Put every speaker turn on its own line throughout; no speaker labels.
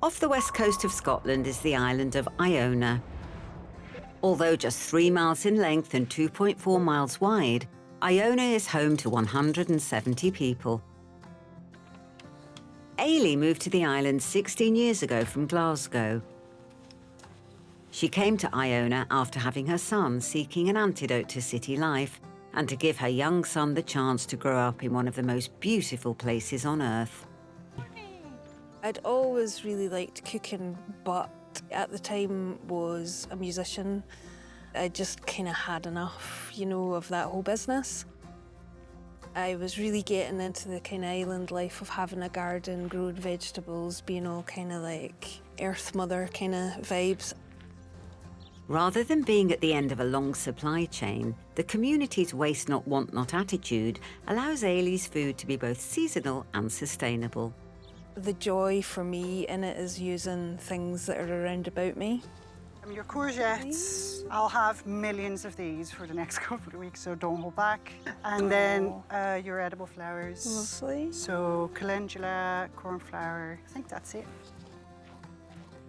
Off the west coast of Scotland is the island of Iona. Although just 3 miles in length and 2.4 miles wide, Iona is home to 170 people. Ailey moved to the island 16 years ago from Glasgow. She came to Iona after having her son seeking an antidote to city life and to give her young son the chance to grow up in one of the most beautiful places on earth.
I'd always really liked cooking, but at the time was a musician. I just kind of had enough, you know, of that whole business. I was really getting into the kind of island life of having a garden, growing vegetables, being all kind of like Earth Mother kind of vibes.
Rather than being at the end of a long supply chain, the community's waste not, want not attitude allows Ailey's food to be both seasonal and sustainable.
The joy for me in it is using things that are around about me.
Your courgettes, I'll have millions of these for the next couple of weeks, so don't hold back. And then your edible flowers.
Lovely.
So calendula, cornflower, I think that's it.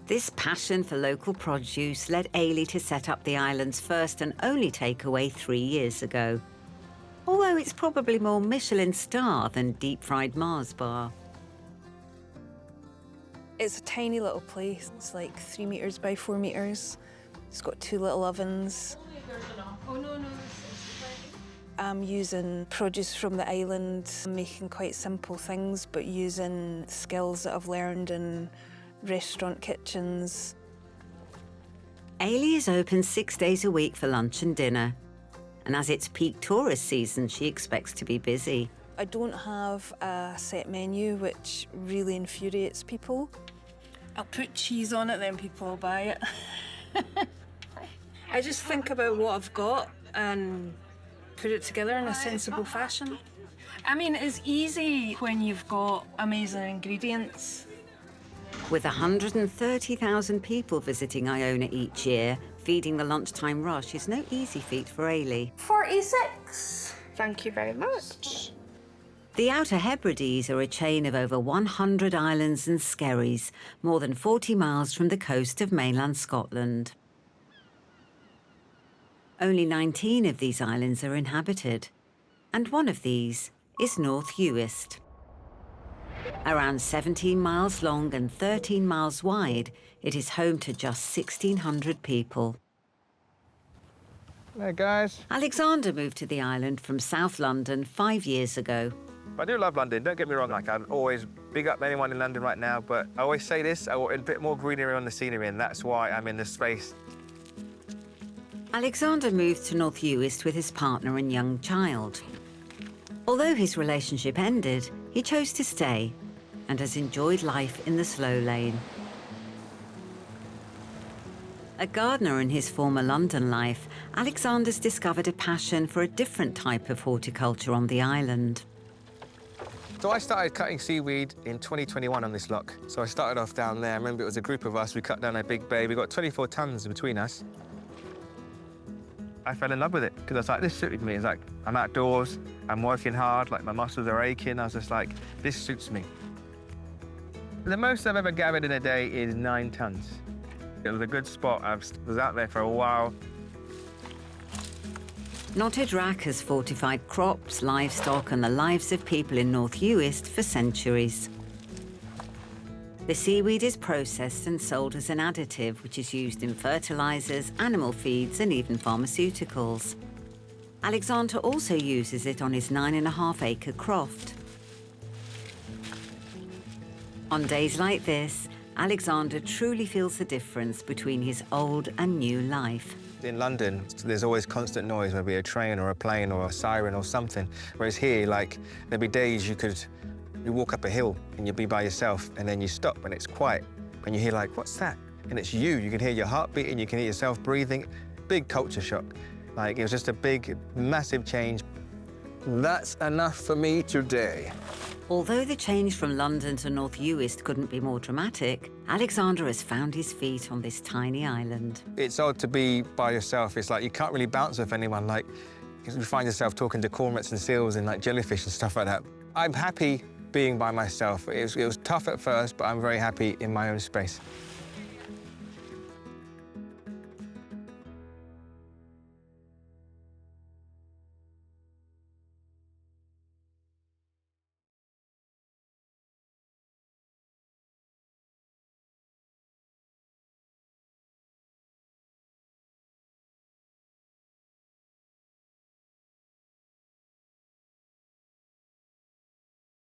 This passion for local produce led Ailey to set up the island's first and only takeaway 3 years ago. Although it's probably more Michelin star than deep-fried Mars bar.
It's a tiny little place. It's like 3 meters by 4 meters. It's got 2 little ovens. I'm using produce from the island, making quite simple things, but using skills that I've learned in restaurant kitchens.
Ailey is open 6 days a week for lunch and dinner. And as it's peak tourist season, she expects to be busy.
I don't have a set menu, which really infuriates people. I'll put cheese on it, then people will buy it. I just think about what I've got and put it together in a sensible fashion. I mean, it's easy when you've got amazing ingredients.
With 130,000 people visiting Iona each year, feeding the lunchtime rush is no easy feat for Ailey.
46. Thank you very much.
The Outer Hebrides are a chain of over 100 islands and skerries, more than 40 miles from the coast of mainland Scotland. Only 19 of these islands are inhabited, and one of these is North Uist. Around 17 miles long and 13 miles wide, it is home to just 1,600 people.
Hey, guys.
Alexander moved to the island from South London 5 years ago.
I do love London, don't get me wrong. Like, I'd always big up anyone in London right now, but I always say this, I want a bit more greenery on the scenery, and that's why I'm in this space.
Alexander moved to North Uist with his partner and young child. Although his relationship ended, he chose to stay and has enjoyed life in the slow lane. A gardener in his former London life, Alexander's discovered a passion for a different type of horticulture on the island.
So I started cutting seaweed in 2021 on this lock. So I started off down there. I remember it was a group of us. We cut down a big bay. We got 24 tons between us. I fell in love with it because I was like, this suited me. It's like, I'm outdoors, I'm working hard, like my muscles are aching. I was just like, this suits me. The most I've ever gathered in a day is 9 tons. It was a good spot. I was out there for a while.
Knotted Rack has fortified crops, livestock and the lives of people in North Uist for centuries. The seaweed is processed and sold as an additive, which is used in fertilizers, animal feeds and even pharmaceuticals. Alexander also uses it on his 9.5-acre croft. On days like this, Alexander truly feels the difference between his old and new life.
In London, there's always constant noise, whether it be a train or a plane or a siren or something. Whereas here, like, there'd be days you walk up a hill and you'd be by yourself and then you stop and it's quiet. And you hear like, what's that? And it's you. You can hear your heart beating, you can hear yourself breathing. Big culture shock. Like, it was just a big, massive change. That's enough for me today.
Although the change from London to North Uist couldn't be more dramatic, Alexander has found his feet on this tiny island.
It's odd to be by yourself. It's like you can't really bounce with anyone. Like, you find yourself talking to cormorants and seals and like jellyfish and stuff like that. I'm happy being by myself. It was tough at first, but I'm very happy in my own space.